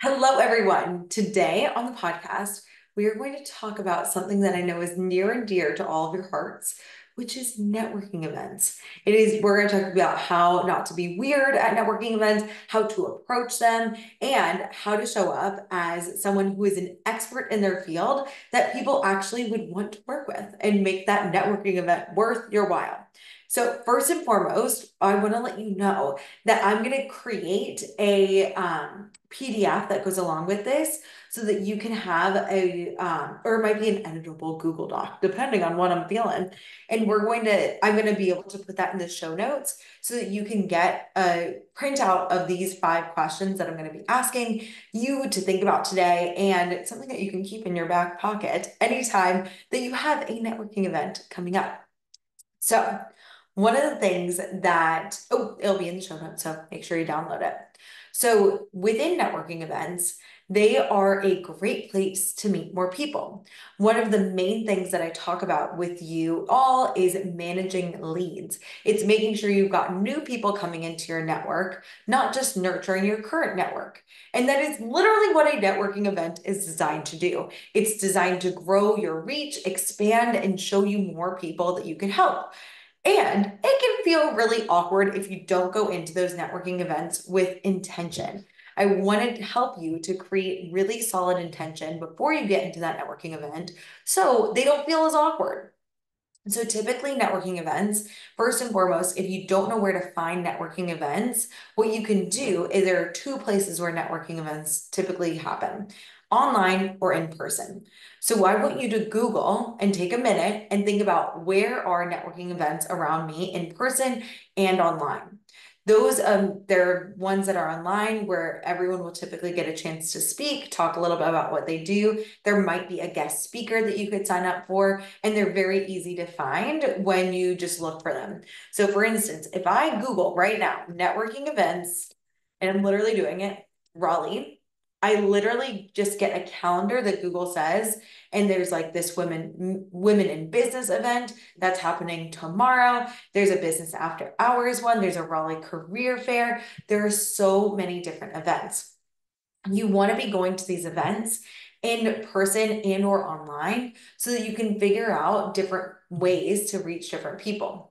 Hello, everyone. Today on the podcast, we are going to talk about something that I know is near and dear to all of your hearts, which is networking events. We're going to talk about how not to be weird at networking events, how to approach them, and how to show up as someone who is an expert in their field that people actually would want to work with and make that networking event worth your while. So, first and foremost, I want to let you know that I'm going to create a PDF that goes along with this so that you can have or it might be an editable Google Doc, depending on what I'm feeling. And I'm going to be able to put that in the show notes so that you can get a printout of these 5 questions that I'm going to be asking you to think about today, and something that you can keep in your back pocket anytime that you have a networking event coming up. So, one of the things it'll be in the show notes, so make sure you download it. So, within networking events, they are a great place to meet more people. One of the main things that I talk about with you all is managing leads. It's making sure you've got new people coming into your network, not just nurturing your current network. And that is literally what a networking event is designed to do. It's designed to grow your reach, expand, and show you more people that you can help. And it can feel really awkward if you don't go into those networking events with intention. I wanted to help you to create really solid intention before you get into that networking event so they don't feel as awkward. So typically networking events, first and foremost, if you don't know where to find networking events, what you can do is there are 2 places where networking events typically happen, online or in person. So I want you to Google and take a minute and think about where are networking events around me in person and online. They're ones that are online where everyone will typically get a chance to speak, talk a little bit about what they do. There might be a guest speaker that you could sign up for, and they're very easy to find when you just look for them. So for instance, if I Google right now, networking events, and I'm literally doing it, Raleigh, I literally just get a calendar that Google says, and there's like this women in business event that's happening tomorrow. There's a business after hours one. There's a Raleigh career fair. There are so many different events. You want to be going to these events in person and or online so that you can figure out different ways to reach different people.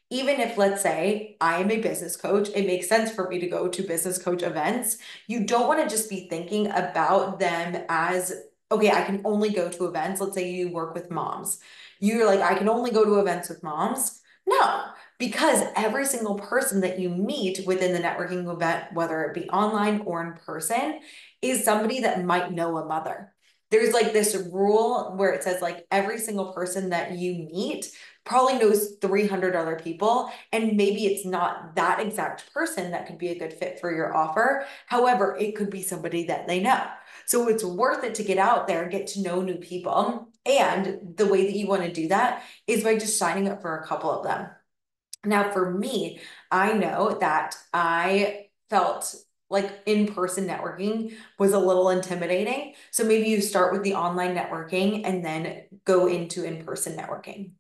Even if, let's say, I am a business coach, it makes sense for me to go to business coach events. You don't want to just be thinking about them as, okay, I can only go to events. Let's say you work with moms. You're like, I can only go to events with moms. No, because every single person that you meet within the networking event, whether it be online or in person, is somebody that might know a mother. There's like this rule where it says like every single person that you meet probably knows 300 other people, and maybe it's not that exact person that could be a good fit for your offer. However, it could be somebody that they know. So it's worth it to get out there and get to know new people. And the way that you want to do that is by just signing up for a couple of them. Now, for me, I know that I felt like in-person networking was a little intimidating. So maybe you start with the online networking and then go into in-person networking.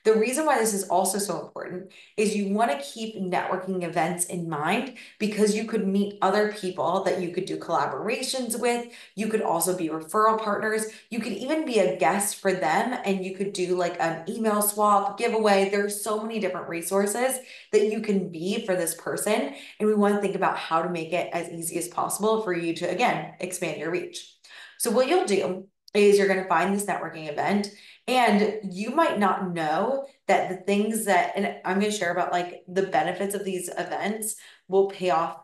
The reason why this is also so important is you want to keep networking events in mind because you could meet other people that you could do collaborations with. You could also be referral partners. You could even be a guest for them and you could do like an email swap giveaway. There's so many different resources that you can be for this person. And we want to think about how to make it as easy as possible for you to, again, expand your reach. So what you'll do is you're going to find this networking event and you might not know that the things that, and I'm going to share about like the benefits of these events will pay off.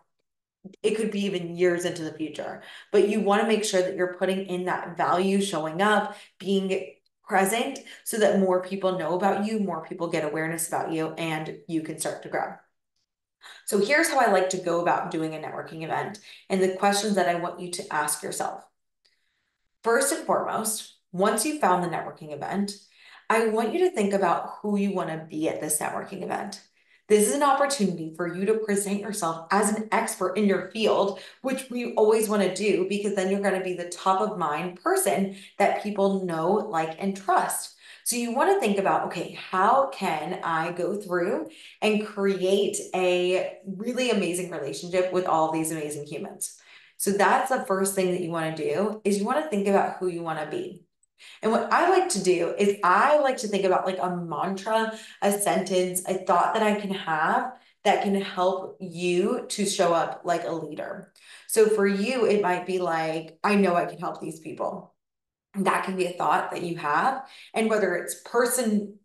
It could be even years into the future, but you want to make sure that you're putting in that value, showing up, being present so that more people know about you, more people get awareness about you, and you can start to grow. So here's how I like to go about doing a networking event and the questions that I want you to ask yourself. First and foremost, once you've found the networking event, I want you to think about who you want to be at this networking event. This is an opportunity for you to present yourself as an expert in your field, which we always want to do because then you're going to be the top of mind person that people know, like, and trust. So you want to think about, okay, how can I go through and create a really amazing relationship with all of these amazing humans? So that's the first thing that you want to do is you want to think about who you want to be. And what I like to do is I like to think about like a mantra, a sentence, a thought that I can have that can help you to show up like a leader. So for you, it might be like, I know I can help these people. That can be a thought that you have. And whether it's person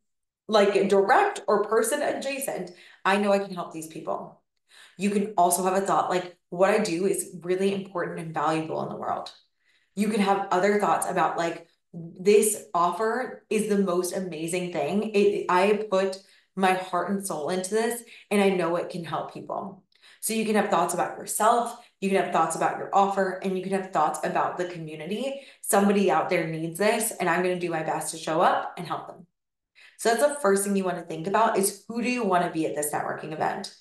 like direct or person adjacent, I know I can help these people. You can also have a thought like, what I do is really important and valuable in the world. You can have other thoughts about like, this offer is the most amazing thing. I put my heart and soul into this, and I know it can help people. So you can have thoughts about yourself, you can have thoughts about your offer, and you can have thoughts about the community. Somebody out there needs this, and I'm going to do my best to show up and help them. So that's the first thing you want to think about is who do you want to be at this networking event?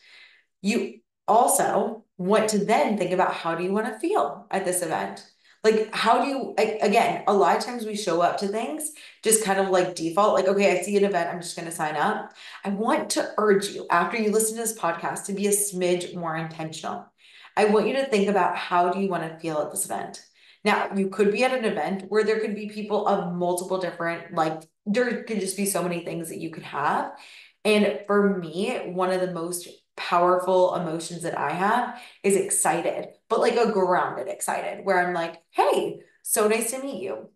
You also want to then think about how do you want to feel at this event? Like, how do you, again, a lot of times we show up to things just kind of like default, like, okay, I see an event, I'm just going to sign up. I want to urge you, after you listen to this podcast, to be a smidge more intentional. I want you to think about how do you want to feel at this event? Now, you could be at an event where there could be people of multiple different, like, there could just be so many things that you could have. And for me, one of the most powerful emotions that I have is excited, but like a grounded excited, where I'm like, hey, so nice to meet you.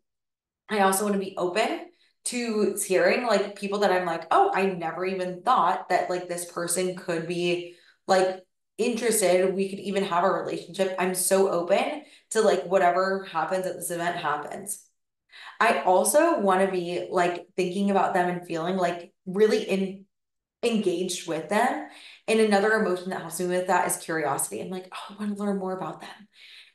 I also want to be open to hearing like people that I'm like, oh, I never even thought that like this person could be like interested. We could even have a relationship. I'm so open to like whatever happens at this event happens. I also want to be like thinking about them and feeling like really engaged with them. And another emotion that helps me with that is curiosity. I'm like, oh, I want to learn more about them.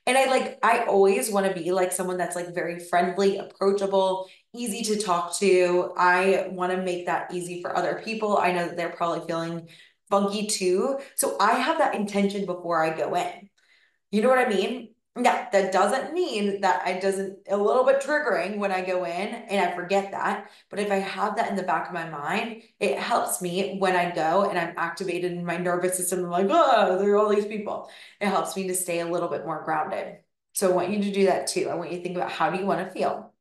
And I always want to be like someone that's like very friendly, approachable, easy to talk to. I want to make that easy for other people. I know that they're probably feeling funky too. So I have that intention before I go in. You know what I mean? Yeah, that doesn't mean that I doesn't a little bit triggering when I go in and I forget that. But if I have that in the back of my mind, it helps me when I go and I'm activated in my nervous system. I'm like, oh, there are all these people. It helps me to stay a little bit more grounded. So I want you to do that too. I want you to think about how do you want to feel?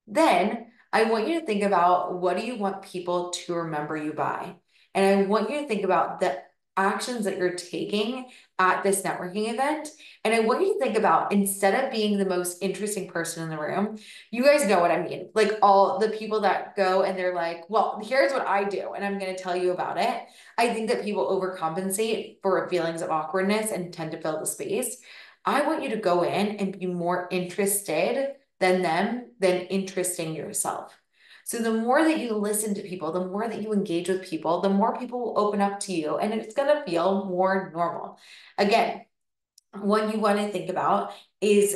Then I want you to think about what do you want people to remember you by? And I want you to think about the actions that you're taking at this networking event. And I want you to think about instead of being the most interesting person in the room, you guys know what I mean. Like all the people that go and they're like, well, here's what I do, and I'm going to tell you about it. I think that people overcompensate for feelings of awkwardness and tend to fill the space. I want you to go in and be more interested than them, than interesting yourself. So the more that you listen to people, the more that you engage with people, the more people will open up to you and it's going to feel more normal. Again, what you want to think about is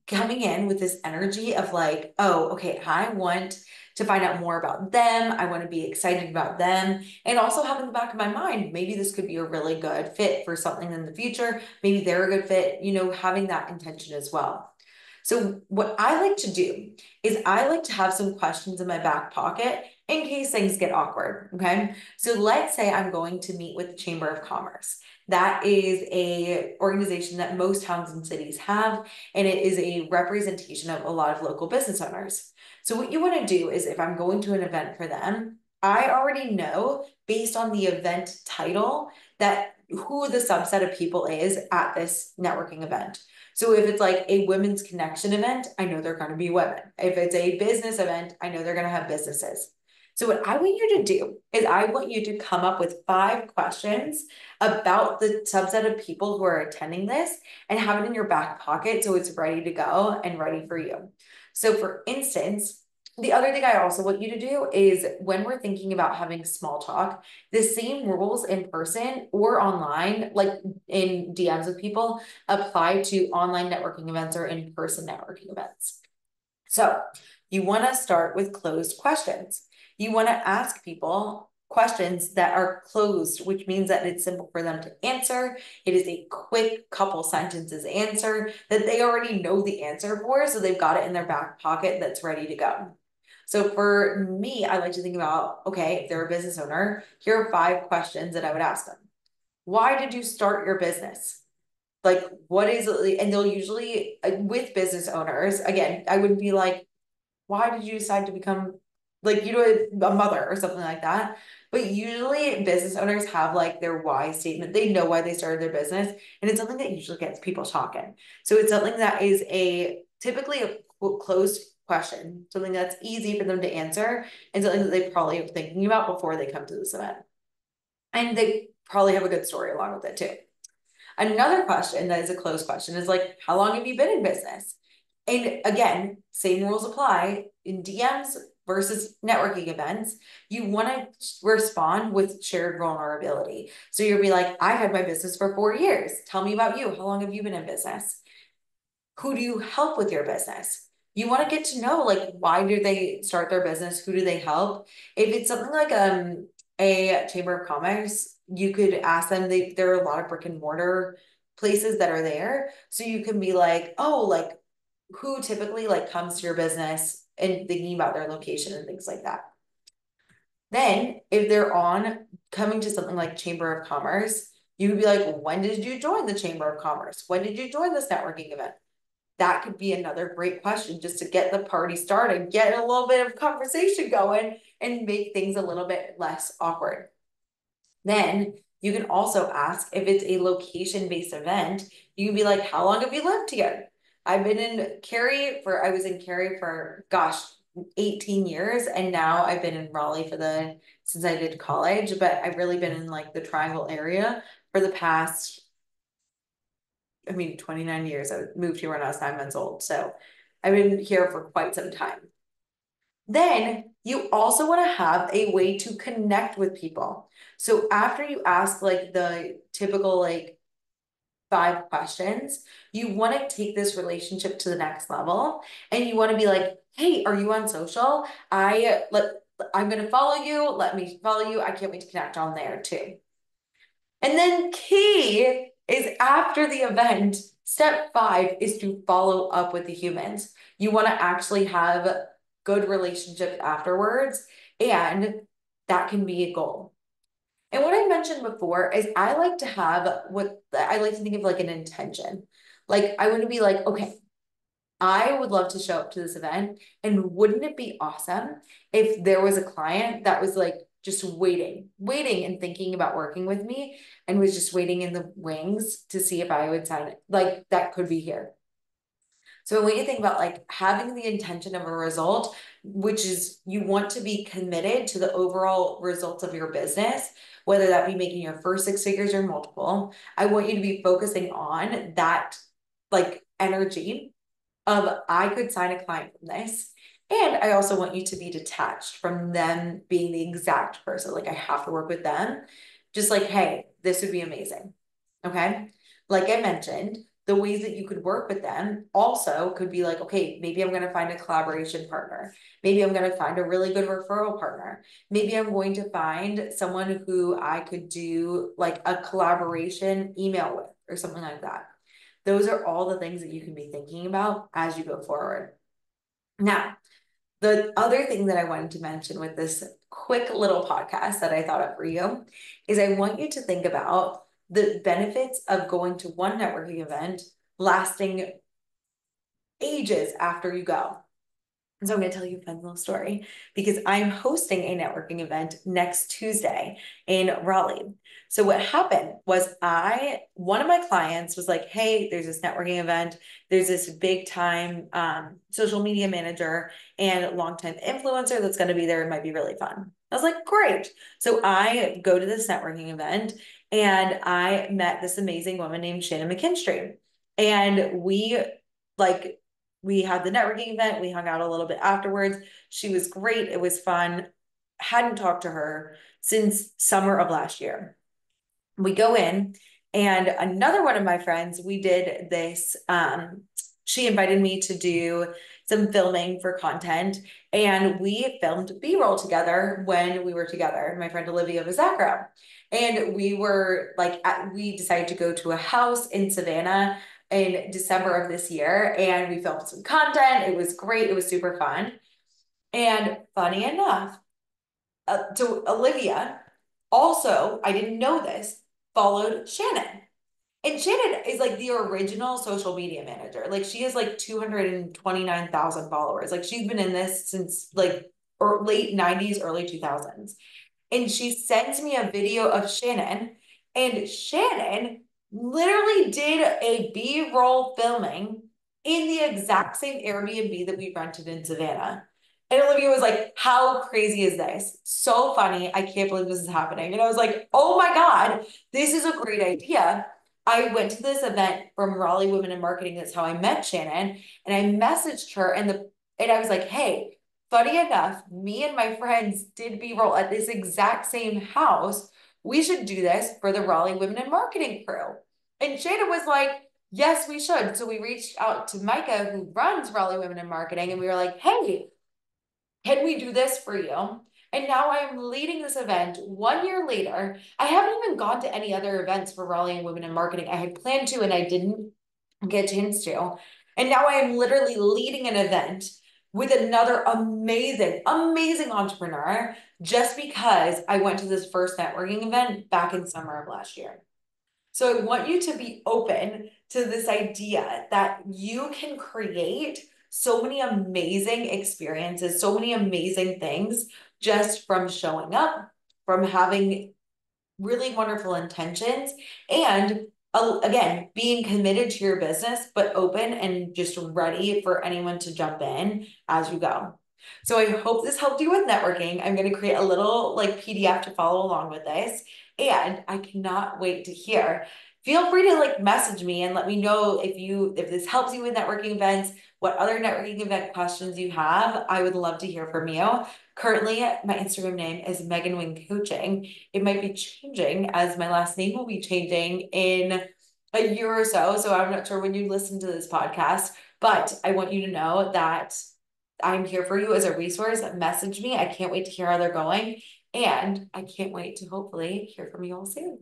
coming in with this energy of like, oh, okay, I want to find out more about them. I want to be excited about them. And also have in the back of my mind, maybe this could be a really good fit for something in the future. Maybe they're a good fit, having that intention as well. So what I like to do is I like to have some questions in my back pocket in case things get awkward. Okay. So let's say I'm going to meet with the Chamber of Commerce. That is a organization that most towns and cities have, and it is a representation of a lot of local business owners. So what you want to do is if I'm going to an event for them, I already know based on the event title that who the subset of people is at this networking event. So if it's like a women's connection event, I know they're going to be women. If it's a business event, I know they're going to have businesses. So what I want you to do is I want you to come up with 5 questions about the subset of people who are attending this and have it in your back pocket so it's ready to go and ready for you. So for instance, the other thing I also want you to do is when we're thinking about having small talk, the same rules in person or online, like in DMs with people, apply to online networking events or in-person networking events. So you want to start with closed questions. You want to ask people questions that are closed, which means that it's simple for them to answer. It is a quick couple sentences answer that they already know the answer for, so they've got it in their back pocket that's ready to go. So for me, I like to think about, okay, if they're a business owner, here are 5 questions that I would ask them. Why did you start your business? like, what is it? And they'll usually, with business owners, again, I would be like, why did you decide to become like, a mother or something like that? But usually business owners have like their why statement. They know why they started their business, and it's something that usually gets people talking. So it's something that is typically a closed question, something that's easy for them to answer, and something that they probably are thinking about before they come to this event. And they probably have a good story along with it too. Another question that is a closed question is like, how long have you been in business? And again, same rules apply in DMs versus networking events. You want to respond with shared vulnerability. So you'll be like, I've had my business for 4 years. Tell me about you. How long have you been in business? Who do you help with your business? You want to get to know, like, why do they start their business? Who do they help? If it's something like a chamber of commerce, you could ask them. There are a lot of brick and mortar places that are there, so you can be like, oh, like, who typically like comes to your business, and thinking about their location and things like that. Then if they're on coming to something like chamber of commerce, you would be like, when did you join the chamber of commerce? When did you join this networking event? That could be another great question, just to get the party started, get a little bit of conversation going, and make things a little bit less awkward. Then you can also ask, if it's a location-based event, you can be like, how long have you lived here? I was in Cary for, gosh, 18 years. And now I've been in Raleigh since I did college, but I've really been in like the Triangle area for the past, 29 years. I moved here when I was 9 months old. So I've been here for quite some time. Then you also want to have a way to connect with people. So after you ask like the typical like 5 questions, you want to take this relationship to the next level, and you want to be like, hey, are you on social? I'm going to follow you. Let me follow you. I can't wait to connect on there too. And then key is, after the event, step 5 is to follow up with the humans. You want to actually have good relationships afterwards, and that can be a goal. And what I mentioned before is I like to think of like an intention. Like, I want to be like, okay, I would love to show up to this event, and wouldn't it be awesome if there was a client that was like just waiting and thinking about working with me, and was just waiting in the wings to see if I would sign it. Like, that could be here. So when you think about like having the intention of a result, which is you want to be committed to the overall results of your business, whether that be making your first 6 figures or multiple, I want you to be focusing on that like energy of, I could sign a client from this. And I also want you to be detached from them being the exact person. Like, I have to work with them. Just like, hey, this would be amazing. Okay. Like I mentioned, the ways that you could work with them also could be like, okay, maybe I'm going to find a collaboration partner. Maybe I'm going to find a really good referral partner. Maybe I'm going to find someone who I could do like a collaboration email with, or something like that. Those are all the things that you can be thinking about as you go forward. Now, the other thing that I wanted to mention with this quick little podcast that I thought of for you is, I want you to think about the benefits of going to one networking event lasting ages after you go. And so I'm going to tell you a fun little story, because I'm hosting a networking event next Tuesday in Raleigh. So what happened was, one of my clients was like, hey, there's this networking event. There's this big time social media manager and longtime influencer that's going to be there. It might be really fun. I was like, great. So I go to this networking event, and I met this amazing woman named Shannon McKinstry. And we had the networking event. We hung out a little bit afterwards. She was great. It was fun. Hadn't talked to her since summer of last year. We go in, and another one of my friends, we did this. She invited me to do some filming for content, and we filmed B-roll together when we were together. My friend Olivia Vizzacro. And we decided to go to a house in Savannah in December of this year, and we filmed some content. It was great. It was super fun. And funny enough, to Olivia, also, I didn't know this, followed Shannon. And Shannon is like the original social media manager. Like she has like 229,000 followers. Like she's been in this since like or late 90s, early 2000s. And she sends me a video of Shannon, and Shannon literally did a B-roll filming in the exact same Airbnb that we rented in Savannah. And Olivia was like, how crazy is this? So funny. I can't believe this is happening. And I was like, oh my God, this is a great idea. I went to this event from Raleigh Women in Marketing. That's how I met Shannon. And I messaged her and I was like, hey, funny enough, me and my friends did B-roll at this exact same house. We should do this for the Raleigh Women in Marketing crew. And Shannon was like, yes, we should. So we reached out to Micah, who runs Raleigh Women in Marketing, and we were like, hey, can we do this for you? And now I'm leading this event 1 year later. I haven't even gone to any other events for Raleigh and Women in Marketing. I had planned to, and I didn't get a chance to. And now I am literally leading an event with another amazing, amazing entrepreneur just because I went to this first networking event back in summer of last year. So I want you to be open to this idea that you can create so many amazing experiences, so many amazing things just from showing up, from having really wonderful intentions, and again, being committed to your business, but open and just ready for anyone to jump in as you go. So I hope this helped you with networking. I'm going to create a little like PDF to follow along with this, and I cannot wait to hear. Feel free to like message me and let me know if this helps you with networking events, what other networking event questions you have. I would love to hear from you. Currently, my Instagram name is Megan Wing Coaching. It might be changing as my last name will be changing in a year or so. So I'm not sure when you listen to this podcast, but I want you to know that I'm here for you as a resource. Message me. I can't wait to hear how they're going. And I can't wait to hopefully hear from you all soon.